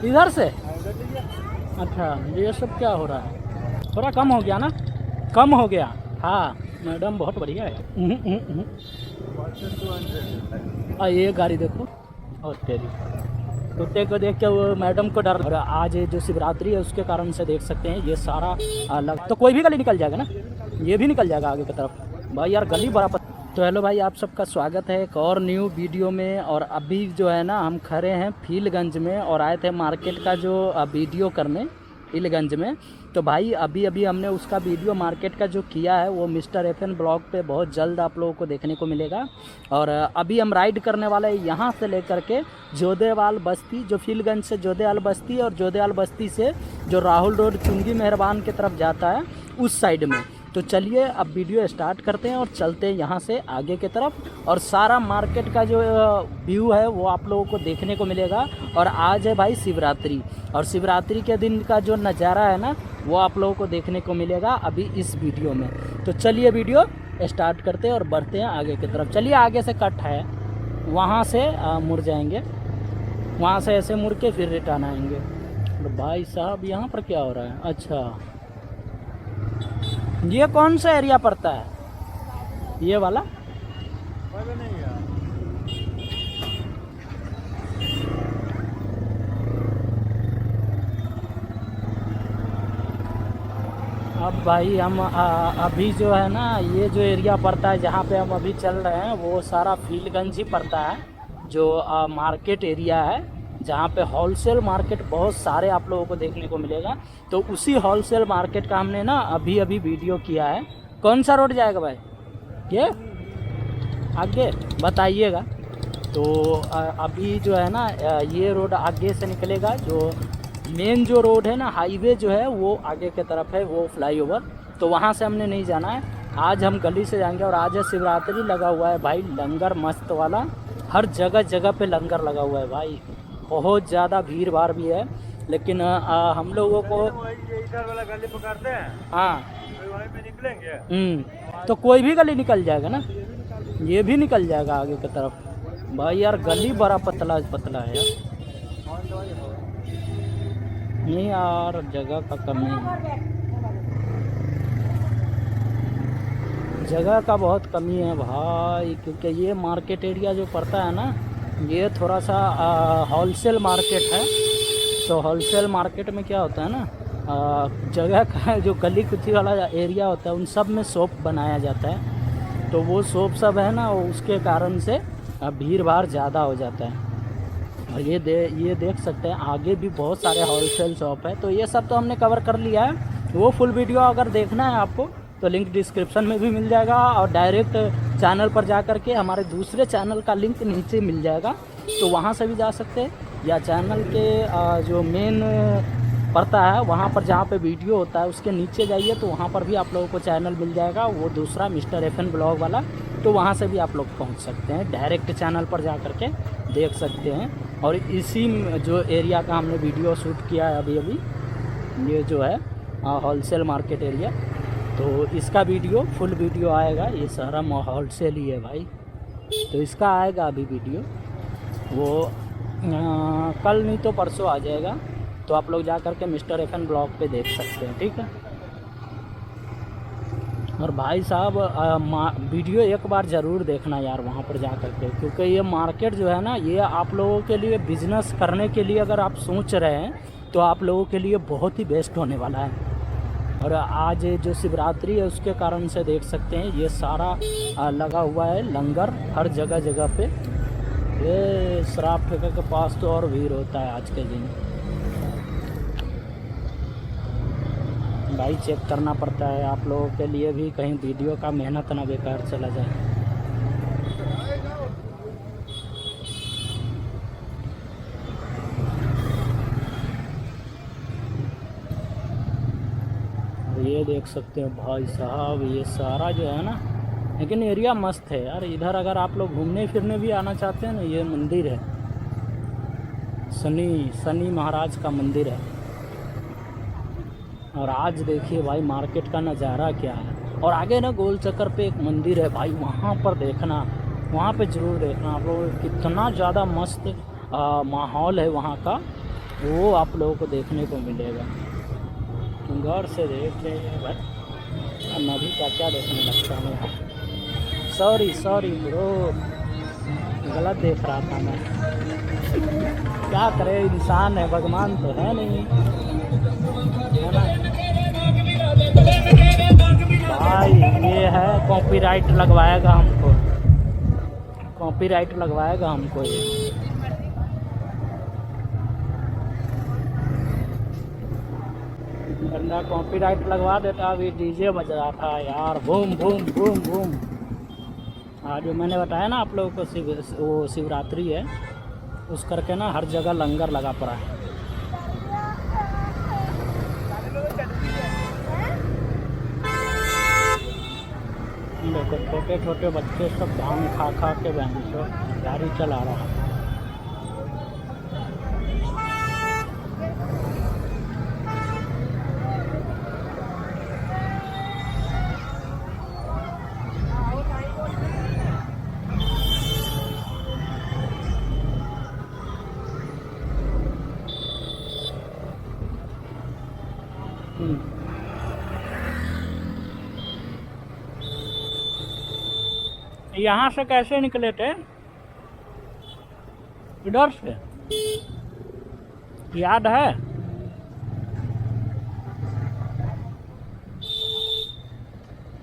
इधर से? अच्छा, ये सब क्या हो रहा है? थोड़ा कम हो गया ना? कम हो गया। हाँ मैडम बहुत बढ़िया है। ये गाड़ी देखो और तेरी कुत्ते को देख के वो मैडम को डर। और आज जो शिवरात्रि है उसके कारण से देख सकते हैं ये सारा अलग। तो कोई भी गली निकल जाएगा ना, ये भी निकल जाएगा आगे की तरफ। भाई यार गली बड़ा तो हेलो भाई, आप सबका स्वागत है एक और न्यू वीडियो में। और अभी जो है ना हम खड़े हैं फीलगंज में और आए थे मार्केट का जो वीडियो करने फीलगंज में। तो भाई अभी अभी हमने उसका वीडियो मार्केट का जो किया है वो मिस्टर FN ब्लॉग पे बहुत जल्द आप लोगों को देखने को मिलेगा। और अभी हम राइड करने वाले हैं यहाँ से लेकर के जोधेवाल बस्ती, जो फीलगंज से जोधेवाल बस्ती और जोधेवाल बस्ती से जो राहुल रोड चुंगी मेहरबान की तरफ जाता है उस साइड में। तो चलिए अब वीडियो स्टार्ट करते हैं और चलते हैं यहाँ से आगे की तरफ। और सारा मार्केट का जो व्यू है वो आप लोगों को देखने को मिलेगा। और आज है भाई शिवरात्रि, और शिवरात्रि के दिन का जो नज़ारा है ना वो आप लोगों को देखने को मिलेगा अभी इस वीडियो में। तो चलिए वीडियो स्टार्ट करते हैं और बढ़ते हैं आगे की तरफ। चलिए आगे से कट है, वहाँ से मुड़ जाएंगे, वहाँ से ऐसे मुड़ के फिर रिटर्न आएंगे। तो भाई साहब यहाँ पर क्या हो रहा है? अच्छा ये कौन सा एरिया पड़ता है? ये वाला नहीं है। अब भाई हम अभी जो है ना ये जो एरिया पड़ता है जहाँ पे हम अभी चल रहे हैं वो सारा फीलगंज ही पड़ता है। जो मार्केट एरिया है जहाँ पे होलसेल मार्केट बहुत सारे आप लोगों को देखने को मिलेगा। तो उसी होलसेल मार्केट का हमने ना अभी अभी वीडियो किया है। कौन सा रोड जाएगा भाई? ये आगे बताइएगा। तो अभी जो है ना ये रोड आगे से निकलेगा। जो मेन जो रोड है ना हाईवे जो है वो आगे की तरफ है, वो फ्लाईओवर। तो वहाँ से हमने नहीं जाना है, आज हम गली से जाएंगे। और आज है शिवरात्रि, लगा हुआ है भाई लंगर मस्त वाला, हर जगह जगह पे लंगर लगा हुआ है भाई। बहुत ज़्यादा भीड़ भाड़ भी है, लेकिन हम लोगों को इधर वाला गली पकड़ते हैं। हाँ वहीं पे निकलेंगे तो कोई भी गली निकल जाएगा ना, ये भी निकल जाएगा आगे की तरफ। भाई यार गली बड़ा पतला पतला है यार, नहीं यार जगह का कमी है, जगह का बहुत कमी है भाई। क्योंकि ये मार्केट एरिया जो पड़ता है ना ये थोड़ा सा होलसेल मार्केट है। तो होलसेल मार्केट में क्या होता है ना जगह का जो गली कुची वाला एरिया होता है उन सब में शॉप बनाया जाता है। तो वो शॉप सब है ना उसके कारण से भीड़ भाड़ ज़्यादा हो जाता है। और ये देख सकते हैं आगे भी बहुत सारे होलसेल शॉप है। तो ये सब तो हमने कवर कर लिया है। वो फुल वीडियो अगर देखना है आपको तो लिंक डिस्क्रिप्शन में भी मिल जाएगा, और डायरेक्ट चैनल पर जा कर के हमारे दूसरे चैनल का लिंक नीचे मिल जाएगा, तो वहाँ से भी जा सकते हैं। या चैनल के जो मेन पड़ता है वहाँ पर जहाँ पे वीडियो होता है उसके नीचे जाइए तो वहाँ पर भी आप लोगों को चैनल मिल जाएगा, वो दूसरा मिस्टर FN ब्लॉग वाला। तो वहाँ से भी आप लोग पहुँच सकते हैं, डायरेक्ट चैनल पर जा कर के देख सकते हैं। और इसी जो एरिया का हमने वीडियो शूट किया है अभी अभी, ये जो है होलसेल मार्केट एरिया, तो इसका वीडियो फुल वीडियो आएगा। ये सारा होलसेल ही है भाई, तो इसका आएगा अभी वीडियो, वो कल नहीं तो परसों आ जाएगा। तो आप लोग जा कर के मिस्टर FN ब्लॉग पे देख सकते हैं, ठीक है। और भाई साहब वीडियो एक बार ज़रूर देखना यार वहाँ पर जा कर के, क्योंकि ये मार्केट जो है ना ये आप लोगों के लिए बिज़नेस करने के लिए अगर आप सोच रहे हैं तो आप लोगों के लिए बहुत ही बेस्ट होने वाला है। और आज जो शिवरात्रि है उसके कारण से देख सकते हैं ये सारा लगा हुआ है लंगर हर जगह जगह पे। ये शराब ठेके के पास तो और भीड़ होता है आज के दिन भाई, चेक करना पड़ता है आप लोगों के लिए भी, कहीं वीडियो का मेहनत ना बेकार चला जाए। ये देख सकते हैं भाई साहब ये सारा जो है ना, लेकिन एरिया मस्त है यार। इधर अगर आप लोग घूमने फिरने भी आना चाहते हैं ना, ये मंदिर है शनि महाराज का मंदिर है। और आज देखिए भाई मार्केट का नज़ारा क्या है। और आगे ना गोल चक्कर पे एक मंदिर है भाई, वहाँ पर देखना, वहाँ पे ज़रूर देखना आप लोग, कितना ज़्यादा मस्त माहौल है वहाँ का। वो आप लोगों को देखने को मिलेगा। गौर से देख लेंगे भाई। नदी क्या क्या देखने लगता है यार। सॉरी ब्रो, गलत देख रहा था मैं। क्या करे, इंसान है, भगवान तो है नहीं, है ना भाई। ये है कॉपीराइट लगवाएगा हमको, कॉपीराइट लगवाएगा हमको ये। बंदा कॉपीराइट लगवा देता। अभी डीजे बज रहा था यार, बूम बूम बूम बूम। हाँ, जो मैंने बताया ना आप लोगों को, वो शिवरात्रि है, उस करके ना हर जगह लंगर लगा पड़ा है। देखो छोटे छोटे बच्चे सब भांग खा खा के गाड़ी चला रहा है। यहाँ से कैसे निकले थे? इधर से याद है?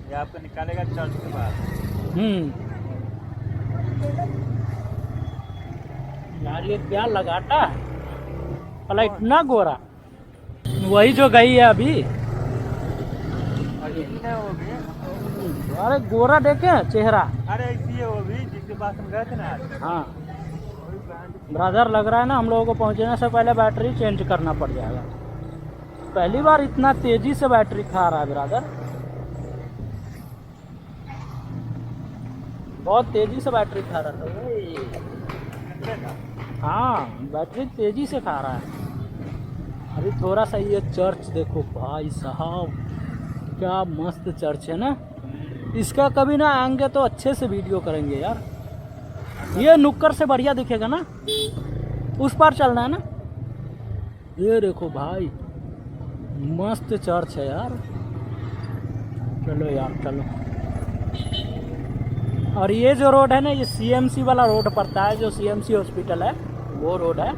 ये आपको निकालेगा चर्च के बाद। यार ये क्या लगाता है भला इतना गोरा? वही जो गई है अभी। वो भी अरे गोरा देखे चेहरा। अरे ऐसी है वो भी, जिसके पास हम गए थे ना आज। हाँ ब्रदर, लग रहा है ना हम लोगों को पहुंचने से पहले बैटरी चेंज करना पड़ जाएगा। पहली बार इतना तेजी से बैटरी खा रहा है ब्रदर, बहुत तेजी से बैटरी खा रहा था। हाँ बैटरी तेजी से खा रहा है। अभी थोड़ा सा ये चर्च देखो भाई साहब, क्या मस्त चर्च है ना। इसका कभी ना आएंगे तो अच्छे से वीडियो करेंगे यार। ये नुक्कड़ से बढ़िया दिखेगा ना, उस पार चलना है ना। ये देखो भाई मस्त चर्च है यार। चलो यार चलो। और ये जो रोड है ना, ये सीएमसी वाला रोड पड़ता है, जो सीएमसी हॉस्पिटल है वो रोड है।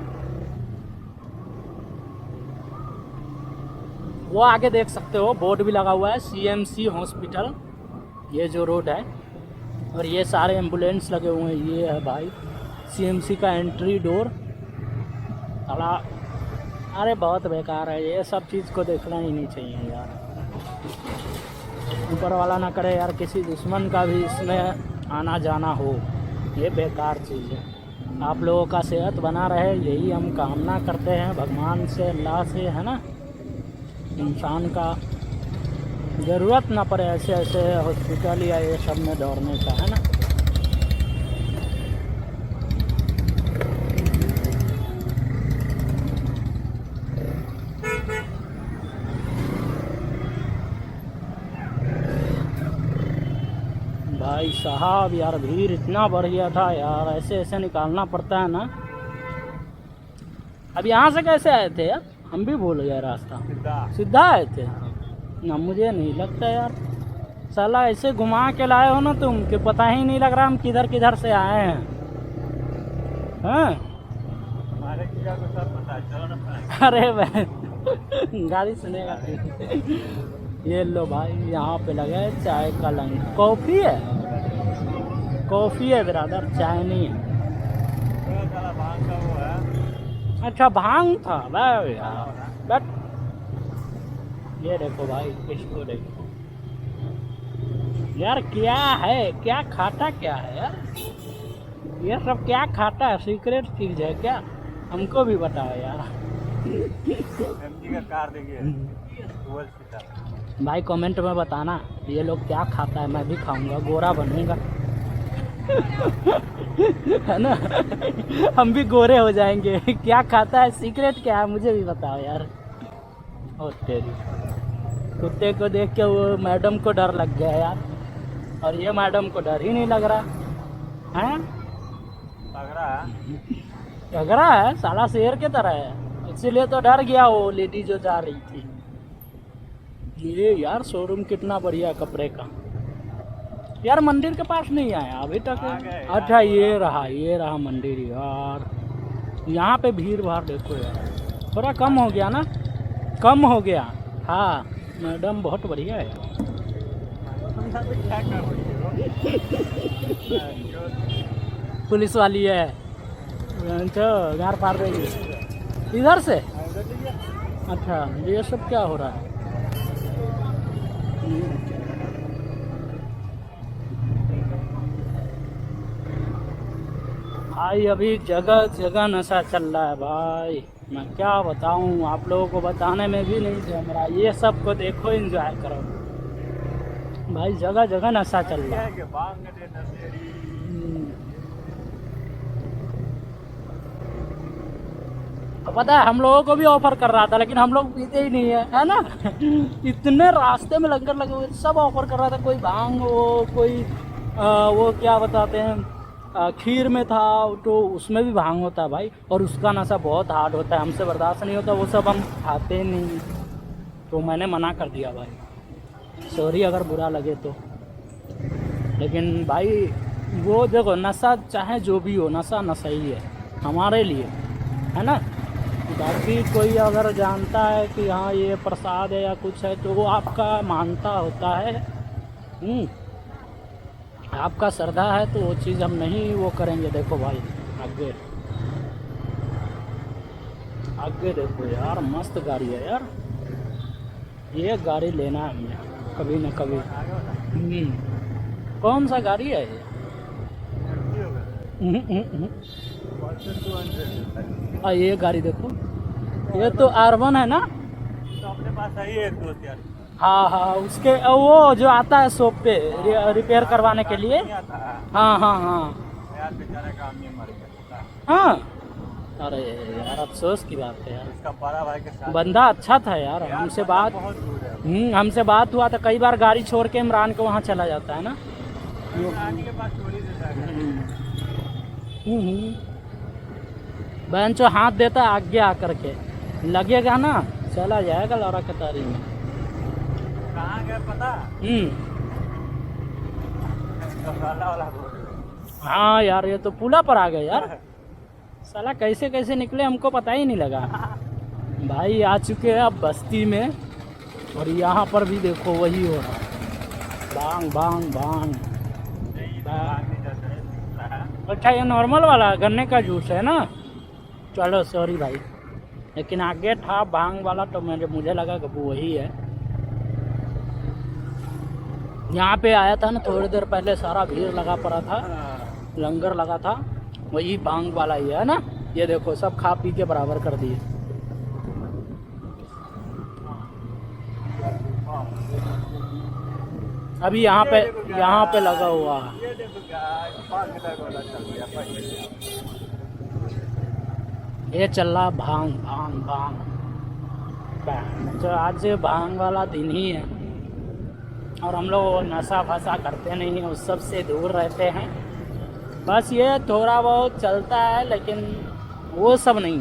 वो आगे देख सकते हो, बोर्ड भी लगा हुआ है सीएमसी हॉस्पिटल, ये जो रोड है। और ये सारे एम्बुलेंस लगे हुए हैं। ये है भाई सीएमसी का एंट्री डोर। साला अरे बहुत बेकार है, ये सब चीज़ को देखना ही नहीं चाहिए यार। ऊपर वाला ना करे यार किसी दुश्मन का भी इसमें आना जाना हो, ये बेकार चीज़ है। आप लोगों का सेहत बना रहे, यही हम कामना करते हैं भगवान से, अल्लाह से, है ना। इंसान का ज़रूरत ना पड़े ऐसे ऐसे हॉस्पिटल या ये सब में दौड़ने का, है ना। भाई साहब यार भीड़ इतना बढ़ गया था यार, ऐसे ऐसे निकालना पड़ता है ना। अब यहाँ से कैसे आए थे यार? हम भी भूल गए रास्ता। सीधा आए थे ना, मुझे नहीं लगता यार। साला ऐसे घुमा के लाए हो ना तुम कि पता ही नहीं लग रहा हम किधर किधर से आए हैं। हाँ अरे भाई गाड़ी सुनेगा। ये लो भाई, यहाँ पे लगे चाय का लंग। कॉफ़ी है, कॉफ़ी है ब्रदर, चाय नहीं है। अच्छा भांग था भाई यार। बट ये देखो भाई, इसको देखो यार, क्या है, क्या खाता क्या है यार? ये सब क्या खाता है? सीक्रेट चीज़ है क्या? हमको भी बताओ यार। एमजी का कार देखिए। भाई कमेंट में बताना ये लोग क्या खाता है, मैं भी खाऊंगा, गोरा बनूंगा। है ना, हम भी गोरे हो जाएंगे। क्या खाता है, सीक्रेट क्या है, मुझे भी बताओ यार। ओ तेरी, कुत्ते को देख के वो मैडम को डर लग गया यार, और ये मैडम को डर ही नहीं लग रहा है। लग रहा है साला शेर के तरह है, इसीलिए तो डर गया वो लेडी जो जा रही थी। ये यार शोरूम कितना बढ़िया कपड़े का। यार मंदिर के पास नहीं आया अभी तक। आ गए, अच्छा ये रहा मंदिर यार। यहाँ पे भीड़ भाड़ देखो यार, थोड़ा कम हो गया ना, कम हो गया। हाँ मैडम बहुत बढ़िया है। क्या कर रही हो? पुलिस वाली है तो गार पार देगी इधर से। अच्छा ये सब क्या हो रहा है? भाई अभी जगह जगह नशा चल रहा है भाई, मैं क्या बताऊं, आप लोगों को बताने में भी नहीं जम रहा। ये सब को देखो, एंजॉय करो भाई, जगह जगह नशा चल रहा है। तो पता है हम लोगों को भी ऑफर कर रहा था, लेकिन हम लोग पीते ही नहीं है ना। इतने रास्ते में लंगर लगे हुए, सब ऑफर कर रहा था। कोई भांग हो, कोई वो क्या बताते हैं खीर में था, तो उसमें भी भांग होता है भाई, और उसका नशा बहुत हार्ड होता है, हमसे बर्दाश्त नहीं होता, वो सब हम खाते नहीं। तो मैंने मना कर दिया भाई, सॉरी अगर बुरा लगे तो। लेकिन भाई वो देखो, नशा चाहे जो भी हो, नशा नशा ही है हमारे लिए, है ना। बाकी कोई अगर जानता है कि हाँ ये प्रसाद है या कुछ है, तो वो आपका मानता होता है, आपका श्रद्धा है, तो वो चीज़ हम नहीं वो करेंगे। देखो भाई आगे आगे देखो यार, मस्त गाड़ी है यार, ये गाड़ी लेना है हमें कभी न कभी। कौन सा गाड़ी है ये? ये गाड़ी देखो, ये तो R1 है ना। तो अपने पास आई है एक दोस्त यार। हाँ उसके वो जो आता है शॉप पे रिपेयर करवाने के लिए। हाँ यार बेचारा का आदमी मर गया। हाँ अरे यार अफसोस की बात है यार, उसका बड़ा भाई के साथ बंदा अच्छा था यार, हमसे बात बहुत दूर है। हमसे बात हुआ था कई बार, गाड़ी छोड़ के इमरान को वहाँ चला जाता है ना। आने के बाद चोरी से बहन जो हाथ देता है आगे आकर के, लगेगा ना चला जाएगा लौरा कतारी में। कहाँ गए पता? वाला हाँ यार ये तो पुला पर आ गए यार, साला कैसे कैसे निकले हमको पता ही नहीं लगा। भाई आ चुके हैं अब बस्ती में, और यहाँ पर भी देखो वही हो रहा है, बांग बांग बांग। अच्छा ये नॉर्मल वाला गन्ने का जूस है ना, चलो सॉरी भाई, लेकिन आगे था बांग वाला, तो मुझे लगा कि वो वही है। यहाँ पे आया था ना थोड़ी देर पहले, सारा भीड़ लगा पड़ा था, लंगर लगा था, वही बांग वाला ही है ना। ये देखो सब खा पी के बराबर कर दिए। अभी यहाँ पे लगा हुआ है। ये चल रहा भांग भांग भांग, तो आज भांग वाला दिन ही है, और हम लोग नशा फशा करते नहीं हैं, उस सब से दूर रहते हैं। बस ये थोड़ा बहुत चलता है, लेकिन वो सब नहीं,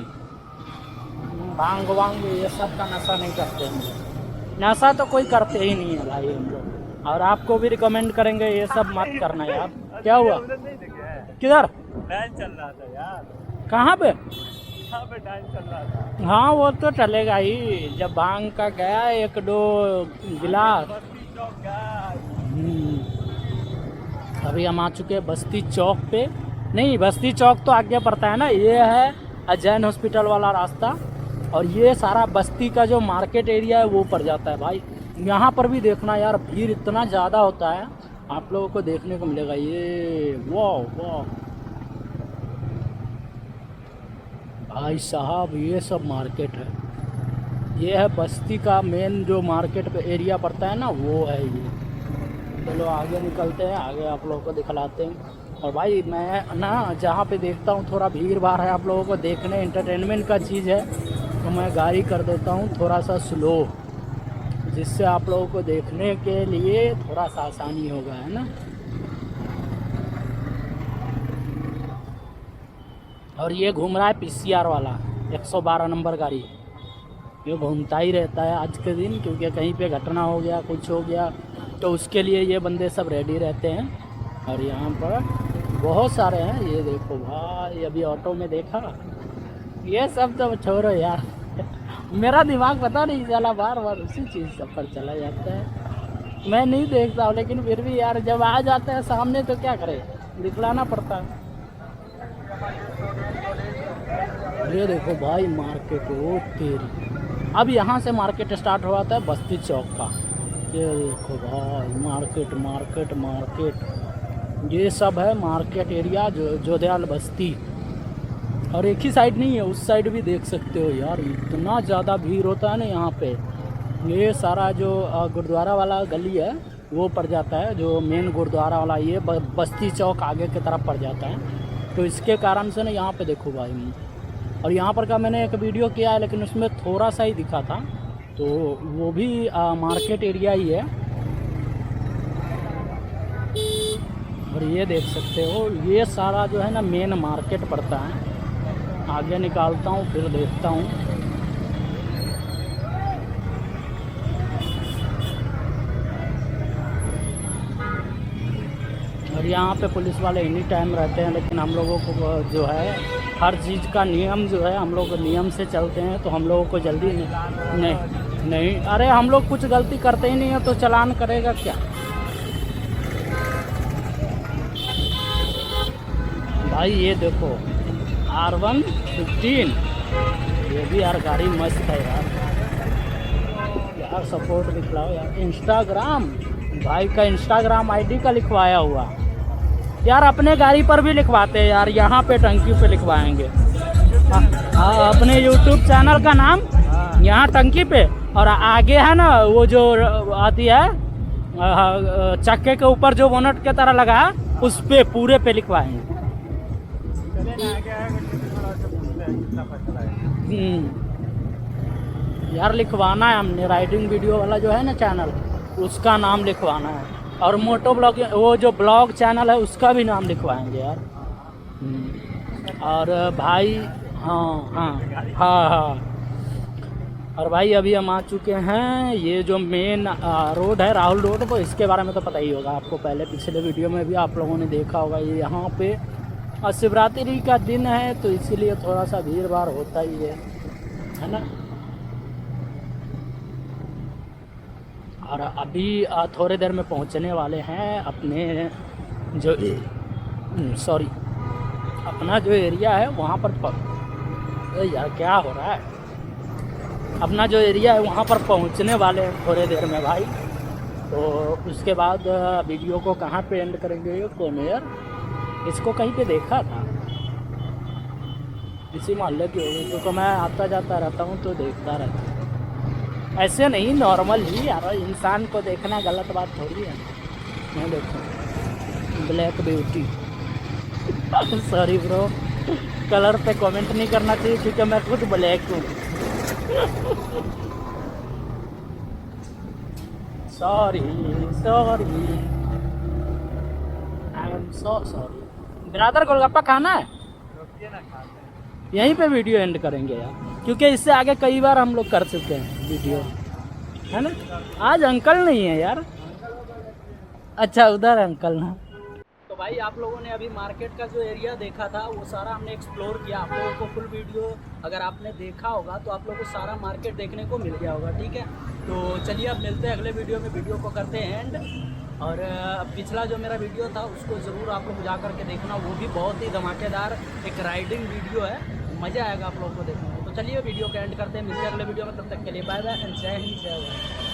भांग वांग ये सब का नशा नहीं करते हम लोग। नशा तो कोई करते ही नहीं है भाई हम लोग, और आपको भी रिकमेंड करेंगे ये सब मत करना यार। क्या हुआ? किधर डांस चल रहा था यार? कहाँ पे? यहाँ पे डांस चल रहा था। हाँ वो तो चलेगा ही, जब भांग का गया एक दो गिलास। अभी हम आ चुके हैं बस्ती चौक पे। नहीं, बस्ती चौक तो आगे पड़ता है ना, ये है अजैन हॉस्पिटल वाला रास्ता, और ये सारा बस्ती का जो मार्केट एरिया है वो पड़ जाता है भाई। यहाँ पर भी देखना यार, भीड़ इतना ज़्यादा होता है, आप लोगों को देखने को मिलेगा। ये वाह वाह भाई साहब, ये सब मार्केट है, ये है बस्ती का मेन जो मार्केट पे एरिया पड़ता है ना, वो है ये। चलो आगे निकलते हैं, आगे आप लोगों को दिखलाते हैं। और भाई मैं ना जहाँ पे देखता हूँ थोड़ा भीड़ भाड़ है, आप लोगों को देखने एंटरटेनमेंट का चीज़ है, तो मैं गाड़ी कर देता हूँ थोड़ा सा स्लो, जिससे आप लोगों को देखने के लिए थोड़ा सा आसानी होगा, है ना। और ये घूम रहा है PCR वाला, 112 नंबर गाड़ी। ये घूमता ही रहता है आज के दिन, क्योंकि कहीं पे घटना हो गया, कुछ हो गया, तो उसके लिए ये बंदे सब रेडी रहते हैं। और यहाँ पर बहुत सारे हैं, ये देखो भाई, अभी ऑटो में देखा, ये सब तो छोड़ो यार। मेरा दिमाग पता नहीं चला, बार बार उसी चीज़ सब पर चला जाता है। मैं नहीं देखता हूँ, लेकिन फिर भी यार जब आ जाता है सामने तो क्या करे, दिखलाना पड़ता है। ये देखो भाई मार्केट, ओ तेरी, अब यहाँ से मार्केट स्टार्ट हुआ था बस्ती चौक का। ये देखो भाई मार्केट मार्केट मार्केट, ये सब है मार्केट एरिया जोध्याल बस्ती। और एक ही साइड नहीं है, उस साइड भी देख सकते हो यार, इतना ज़्यादा भीड़ होता है ना यहाँ पे। ये सारा जो गुरुद्वारा वाला गली है वो पड़ जाता है, जो मेन गुरुद्वारा वाला, ये बस्ती चौक आगे की तरफ पड़ जाता है। तो इसके कारण से ना यहाँ पे देखो भाई, और यहाँ पर का मैंने एक वीडियो किया है, लेकिन उसमें थोड़ा सा ही दिखा था, तो वो भी मार्केट एरिया ही है। और ये देख सकते हो, ये सारा जो है ना मेन मार्केट पड़ता है। आगे निकालता हूँ फिर देखता हूँ। और यहाँ पे पुलिस वाले एनी टाइम रहते हैं, लेकिन हम लोगों को जो है हर चीज़ का नियम जो है, हम लोग नियम से चलते हैं, तो हम लोगों को जल्दी नहीं, अरे हम लोग कुछ गलती करते ही नहीं है तो चालान करेगा क्या। भाई ये देखो R115, ये भी यार गाड़ी मस्त है यार सपोर्ट दिखलाओ यार। इंस्टाग्राम, भाई का इंस्टाग्राम आईडी का लिखवाया हुआ यार, अपने गाड़ी पर भी लिखवाते हैं यार, यहाँ पे टंकी पे लिखवाएंगे। हाँ, अपने यूट्यूब चैनल का नाम यहाँ टंकी पे, और आगे है ना वो जो आती है चक्के के ऊपर जो बोनट के तरह लगा है, उस पे पूरे पे लिखवाएंगे। यार लिखवाना है हमने, राइडिंग वीडियो वाला जो है ना चैनल, उसका नाम लिखवाना है। और मोटो ब्लॉग, वो जो ब्लॉग चैनल है उसका भी नाम लिखवाएंगे यार। और भाई हाँ। और भाई अभी हम आ चुके हैं, ये जो मेन रोड है राहुल रोड, वो इसके बारे में तो पता ही होगा आपको, पहले पिछले वीडियो में भी आप लोगों ने देखा होगा। ये यहाँ पे शिवरात्रि का दिन है, तो इसीलिए थोड़ा सा भीड़ भाड़ होता ही है ना। और अभी थोड़ी देर में पहुंचने वाले हैं अपने जो अपना जो एरिया है वहाँ पर। यार क्या हो रहा है, अपना जो एरिया है वहाँ पर पहुँचने वाले हैं थोड़ी देर में भाई। तो उसके बाद वीडियो को कहाँ पे एंड करेंगे, ये कौन है यार, इसको कहीं पे देखा था, इसी मोहल्ले की होगी, क्योंकि मैं आता जाता रहता हूँ तो देखता रहता हूँ। ऐसे नहीं, नॉर्मल ही यार, इंसान को देखना गलत बात थोड़ी है। मैं देखो black beauty sorry bro, colour पे कमेंट नहीं करना चाहिए क्योंकि मैं खुद ब्लैक हूँ। Sorry I am so sorry. Brother golgappa खाना है, यहीं पे वीडियो एंड करेंगे यार, क्योंकि इससे आगे कई बार हम लोग कर चुके हैं वीडियो, है ना। आज अंकल नहीं है यार, अच्छा उधर अंकल ना। तो भाई आप लोगों ने अभी मार्केट का जो एरिया देखा था वो सारा हमने एक्सप्लोर किया। आप लोगों को फुल वीडियो अगर आपने देखा होगा तो आप लोगों को सारा मार्केट देखने को मिल गया होगा, ठीक है। तो चलिए अब मिलते हैं अगले वीडियो में, वीडियो को करते हैं एंड। और पिछला जो मेरा वीडियो था उसको ज़रूर आप लोग जा करके देखना, वो भी बहुत ही धमाकेदार एक राइडिंग वीडियो है, मज़ा आएगा आप लोगों को देखने में। तो चलिए वीडियो को एंड करते हैं, मिलते हैं अगले वीडियो में, तब तक के लिए बाय बाय एंड जय हिंद जय भारत।